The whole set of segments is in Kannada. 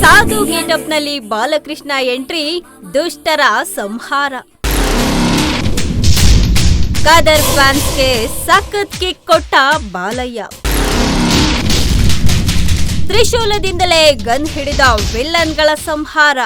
ಸಾಧು ಗೆಟಪ್ನಲ್ಲಿ ಬಾಲಕೃಷ್ಣ ಎಂಟ್ರಿ, ದುಷ್ಟರ ಸಂಹಾರ. ಖದರ್ ಫ್ಯಾನ್ಸ್ಗೆ ಸಖತ್ ಕಿಕ್ ಕೊಟ್ಟ ಬಾಲಯ್ಯ. ತ್ರಿಶೂಲದಿಂದಲೇ ಗನ್ ಹಿಡಿದ ವಿಲ್ಲನ್ಗಳ ಸಂಹಾರ.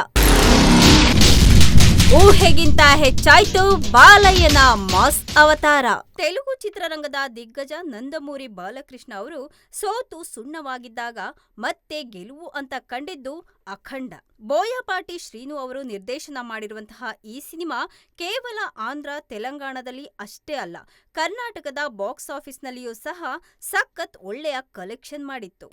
ಊಹೆಗಿಂತ ಹೆಚ್ಚಾಯ್ತು ಬಾಲಯ್ಯನ ಮಾಸ್ ಅವತಾರ. ತೆಲುಗು ಚಿತ್ರರಂಗದ ದಿಗ್ಗಜ ನಂದಮೂರಿ ಬಾಲಕೃಷ್ಣ ಅವರು ಸೋತು ಸುಣ್ಣವಾಗಿದ್ದಾಗ ಮತ್ತೆ ಗೆಲುವು ಅಂತ ಕಂಡಿದ್ದು ಅಖಂಡ. ಬೋಯಪಾಟಿ ಶ್ರೀನು ಅವರು ನಿರ್ದೇಶನ ಮಾಡಿರುವಂತಹ ಈ ಸಿನಿಮಾ ಕೇವಲ ಆಂಧ್ರ ತೆಲಂಗಾಣದಲ್ಲಿ ಅಷ್ಟೇ ಅಲ್ಲ, ಕರ್ನಾಟಕದ ಬಾಕ್ಸ್ ಆಫೀಸ್ನಲ್ಲಿಯೂ ಸಹ ಸಖತ್ ಒಳ್ಳೆಯ ಕಲೆಕ್ಷನ್ ಮಾಡಿತ್ತು.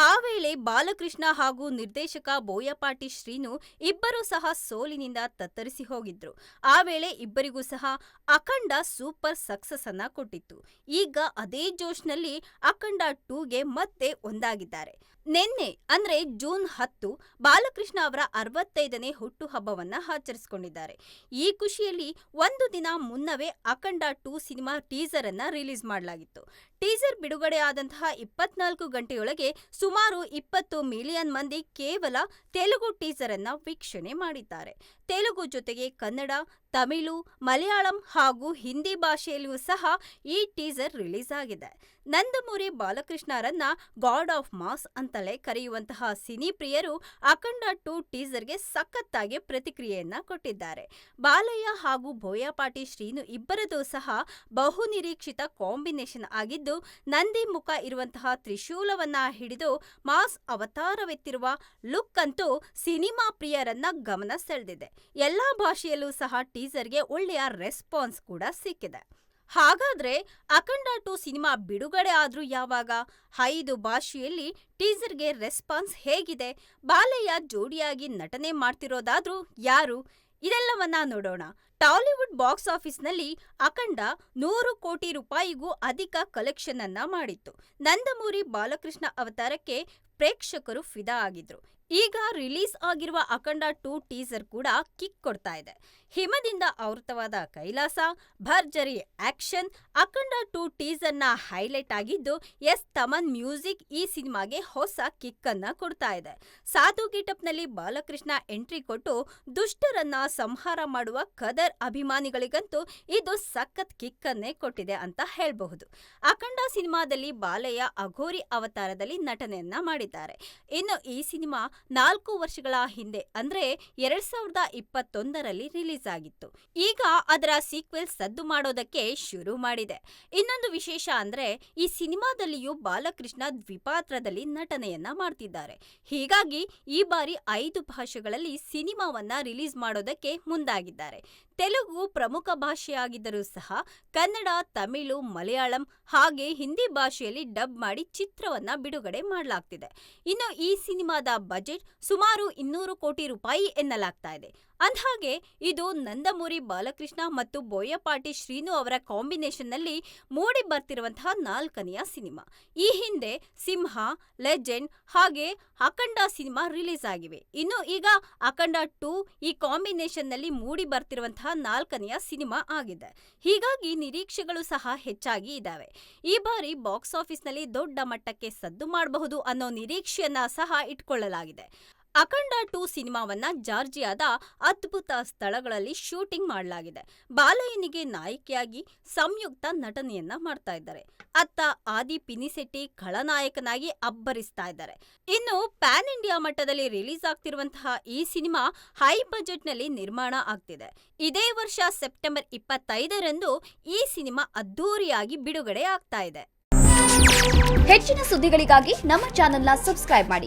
ಆ ವೇಳೆ ಬಾಲಕೃಷ್ಣ ಹಾಗೂ ನಿರ್ದೇಶಕ ಬೋಯಪಾಟಿ ಶ್ರೀನು ಇಬ್ಬರೂ ಸಹ ಸೋಲಿನಿಂದ ತತ್ತರಿಸಿ ಹೋಗಿದ್ರು. ಆ ವೇಳೆ ಇಬ್ಬರಿಗೂ ಸಹ ಅಖಂಡ ಸೂಪರ್ ಸಕ್ಸಸ್ ಅನ್ನ ಕೊಟ್ಟಿತ್ತು. ಈಗ ಅದೇ ಜೋಶ್ನಲ್ಲಿ ಅಖಂಡ 2ಗೆ ಮತ್ತೆ ಒಂದಾಗಿದ್ದಾರೆ. ನಿನ್ನೆ ಅಂದ್ರೆ ಜೂನ್ 10 ಬಾಲಕೃಷ್ಣ ಅವರ 65ನೇ ಹುಟ್ಟುಹಬ್ಬವನ್ನ ಆಚರಿಸಿಕೊಂಡಿದ್ದಾರೆ. ಈ ಖುಷಿಯಲ್ಲಿ ಒಂದು ದಿನ ಮುನ್ನವೇ ಅಖಂಡ 2 ಸಿನಿಮಾ ಟೀಸರ್ ಅನ್ನ ರಿಲೀಸ್ ಮಾಡಲಾಗಿತ್ತು. ಟೀಸರ್ ಬಿಡುಗಡೆ ಆದಂತಹ 24 ಗಂಟೆಯೊಳಗೆ ಸುಮಾರು 20 ಮಿಲಿಯನ್ ಮಂದಿ ಕೇವಲ ತೆಲುಗು ಟೀಸರ್ ಅನ್ನ ವೀಕ್ಷಣೆ ಮಾಡಿದ್ದಾರೆ. ತೆಲುಗು ಜೊತೆಗೆ ಕನ್ನಡ, ತಮಿಳು, ಮಲಯಾಳಂ ಹಾಗೂ ಹಿಂದಿ ಭಾಷೆಯಲ್ಲಿಯೂ ಸಹ ಈ ಟೀಸರ್ ರಿಲೀಸ್ ಆಗಿದೆ. ನಂದಮೂರಿ ಬಾಲಕೃಷ್ಣರನ್ನ ಗಾಡ್ ಆಫ್ ಮಾಸ್ ಅಂತಲೇ ಕರೆಯುವಂತಹ ಸಿನಿ ಪ್ರಿಯರು ಅಖಂಡ 2 ಟೀಸರ್ಗೆ ಸಖತ್ತಾಗಿ ಪ್ರತಿಕ್ರಿಯೆಯನ್ನ ಕೊಟ್ಟಿದ್ದಾರೆ. ಬಾಲಯ್ಯ ಹಾಗೂ ಬೋಯಪಾಟಿ ಶ್ರೀನು ಇಬ್ಬರದು ಸಹ ಬಹು ನಿರೀಕ್ಷಿತ ಕಾಂಬಿನೇಷನ್ ಆಗಿದ್ದು, ನಂದಿ ಮುಖ ಇರುವಂತಹ ತ್ರಿಶೂಲವನ್ನ ಹಿಡಿದು ಮಾಸ್ ಅವತಾರವೆತ್ತಿರುವ ಲುಕ್ ಅಂತೂ ಸಿನಿಮಾ ಪ್ರಿಯರನ್ನ ಗಮನ ಸೆಳೆದಿದೆ. ಎಲ್ಲಾ ಭಾಷೆಯಲ್ಲೂ ಸಹ ಟೀಸರ್ಗೆ ಒಳ್ಳೆಯ ರೆಸ್ಪಾನ್ಸ್ ಕೂಡ ಸಿಕ್ಕಿದೆ. ಹಾಗಾದ್ರೆ ಅಖಂಡ 2 ಸಿನಿಮಾ ಬಿಡುಗಡೆ ಆದ್ರೂ ಯಾವಾಗ? 5 ಭಾಷೆಯಲ್ಲಿ ಟೀಸರ್ಗೆ ರೆಸ್ಪಾನ್ಸ್ ಹೇಗಿದೆ? ಬಾಲಯ್ಯ ಜೋಡಿಯಾಗಿ ನಟನೆ ಮಾಡ್ತಿರೋದಾದ್ರೂ ಯಾರು? ಇದೆಲ್ಲವನ್ನ ನೋಡೋಣ. ಟಾಲಿವುಡ್ ಬಾಕ್ಸ್ ಆಫೀಸ್ನಲ್ಲಿ ಅಖಂಡ 100 ಕೋಟಿ ರೂಪಾಯಿಗೂ ಅಧಿಕ ಕಲೆಕ್ಷನ್ ಅನ್ನ ಮಾಡಿತ್ತು. ನಂದಮೂರಿ ಬಾಲಕೃಷ್ಣ ಅವತಾರಕ್ಕೆ ಪ್ರೇಕ್ಷಕರು ಫಿದಾ ಆಗಿದ್ರು. ಈಗ ರಿಲೀಸ್ ಆಗಿರುವ ಅಖಂಡ 2 ಟೀಸರ್ ಕೂಡ ಕಿಕ್ ಕೊಡ್ತಾ ಇದೆ. ಹಿಮದಿಂದ ಆವೃತವಾದ ಕೈಲಾಸ, ಭರ್ಜರಿ ಆಕ್ಷನ್. ಅಖಂಡ 2 ಟೀಸರ್ನ ಹೈಲೈಟ್ ಆಗಿದ್ದು ಎಸ್ ತಮನ್ ಮ್ಯೂಸಿಕ್ ಈ ಸಿನಿಮಾಗೆ ಹೊಸ ಕಿಕ್ ಅನ್ನ ಕೊಡ್ತಾ ಇದೆ. ಸಾಧು ಗೆಟಪ್ನಲ್ಲಿ ಬಾಲಕೃಷ್ಣ ಎಂಟ್ರಿ ಕೊಟ್ಟು ದುಷ್ಟರನ್ನ ಸಂಹಾರ ಮಾಡುವ ಖದರ್ ಅಭಿಮಾನಿಗಳಿಗಂತೂ ಇದು ಸಖತ್ ಕಿಕ್ ಅನ್ನೇ ಕೊಟ್ಟಿದೆ ಅಂತ ಹೇಳಬಹುದು. ಅಖಂಡ ಸಿನಿಮಾದಲ್ಲಿ ಬಾಲಯ್ಯ ಅಘೋರಿ ಅವತಾರದಲ್ಲಿ ನಟನೆಯನ್ನ ಮಾಡಿದ್ದಾರೆ. ಇನ್ನು ಈ ಸಿನಿಮಾ 4 ವರ್ಷಗಳ ಹಿಂದೆ ಅಂದ್ರೆ 2021ರಲ್ಲಿ ರಿಲೀಸ್ ಆಗಿತ್ತು. ಈಗ ಅದರ ಸೀಕ್ವೆಲ್ ಸದ್ದು ಮಾಡೋದಕ್ಕೆ ಶುರು ಮಾಡಿದೆ. ಇನ್ನೊಂದು ವಿಶೇಷ ಅಂದ್ರೆ ಈ ಸಿನಿಮಾದಲ್ಲಿಯೂ ಬಾಲಕೃಷ್ಣ ದ್ವಿಪಾತ್ರದಲ್ಲಿ ನಟನೆಯನ್ನ ಮಾಡ್ತಿದ್ದಾರೆ. ಹೀಗಾಗಿ ಈ ಬಾರಿ 5 ಭಾಷೆಗಳಲ್ಲಿ ಸಿನಿಮಾವನ್ನ ರಿಲೀಸ್ ಮಾಡೋದಕ್ಕೆ ಮುಂದಾಗಿದ್ದಾರೆ. ತೆಲುಗು ಪ್ರಮುಖ ಭಾಷೆಯಾಗಿದ್ದರೂ ಸಹ ಕನ್ನಡ, ತಮಿಳು, ಮಲಯಾಳಂ ಹಾಗೆ ಹಿಂದಿ ಭಾಷೆಯಲ್ಲಿ ಡಬ್ ಮಾಡಿ ಚಿತ್ರವನ್ನ ಬಿಡುಗಡೆ ಮಾಡಲಾಗ್ತಿದೆ. ಇನ್ನು ಈ ಸಿನಿಮಾದ ಬಜೆಟ್ ಸುಮಾರು 200 ಕೋಟಿ ರೂಪಾಯಿ ಎನ್ನಲಾಗ್ತಾ ಇದೆ. ಅಂದ್ಹಾಗೆ ಇದು ನಂದಮೂರಿ ಬಾಲಕೃಷ್ಣ ಮತ್ತು ಬೋಯಪಾಟಿ ಶ್ರೀನು ಅವರ ಕಾಂಬಿನೇಷನ್ನಲ್ಲಿ ಮೂಡಿ ಬರ್ತಿರುವಂತಹ 4ನೆಯ ಸಿನಿಮಾ. ಈ ಹಿಂದೆ ಸಿಂಹ, ಲೆಜೆಂಡ್ ಹಾಗೆ ಅಖಂಡ ಸಿನಿಮಾ ರಿಲೀಸ್ ಆಗಿವೆ. ಇನ್ನು ಈಗ ಅಖಂಡ 2 ಈ ಕಾಂಬಿನೇಷನ್ನಲ್ಲಿ ಮೂಡಿ ಬರ್ತಿರುವಂತಹ 4ನೆಯ ಸಿನಿಮಾ ಆಗಿದೆ. ಹೀಗಾಗಿ ನಿರೀಕ್ಷೆಗಳು ಸಹ ಹೆಚ್ಚಾಗಿ ಇದ್ದಾವೆ. ಈ ಬಾರಿ ಬಾಕ್ಸ್ ಆಫೀಸ್ನಲ್ಲಿ ದೊಡ್ಡ ಮಟ್ಟಕ್ಕೆ ಸದ್ದು ಮಾಡಬಹುದು ಅನ್ನೋ ನಿರೀಕ್ಷೆಯನ್ನ ಸಹ ಇಟ್ಕೊಳ್ಳಲಾಗಿದೆ. ಅಖಂಡ 2 ಸಿನಿಮಾವನ್ನ ಜಾರ್ಜಿಯಾದ ಅದ್ಭುತ ಸ್ಥಳಗಳಲ್ಲಿ ಶೂಟಿಂಗ್ ಮಾಡಲಾಗಿದೆ. ಬಾಲಯ್ಯನಿಗೆ ನಾಯಕಿಯಾಗಿ ಸಂಯುಕ್ತ ನಟನೆಯನ್ನ ಮಾಡ್ತಾ ಇದ್ದಾರೆ. ಅತ್ತ ಆದಿ ಪಿನಿಸೆಟ್ಟಿ ಖಳನಾಯಕನಾಗಿ ಅಬ್ಬರಿಸ್ತಾ ಇದ್ದಾರೆ. ಇನ್ನು ಪ್ಯಾನ್ ಇಂಡಿಯಾ ಮಟ್ಟದಲ್ಲಿ ರಿಲೀಸ್ ಆಗ್ತಿರುವಂತಹ ಈ ಸಿನಿಮಾ ಹೈ ಬಜೆಟ್ ನಲ್ಲಿ ನಿರ್ಮಾಣ ಆಗ್ತಿದೆ. ಇದೇ ವರ್ಷ ಸೆಪ್ಟೆಂಬರ್ 25ರಂದು ಈ ಸಿನಿಮಾ ಅದ್ದೂರಿಯಾಗಿ ಬಿಡುಗಡೆ ಆಗ್ತಾ ಇದೆ. ಹೆಚ್ಚಿನ ಸುದ್ದಿಗಳಿಗಾಗಿ ನಮ್ಮ ಚಾನೆಲ್ನ ಸಬ್ಸ್ಕ್ರೈಬ್ ಮಾಡಿ.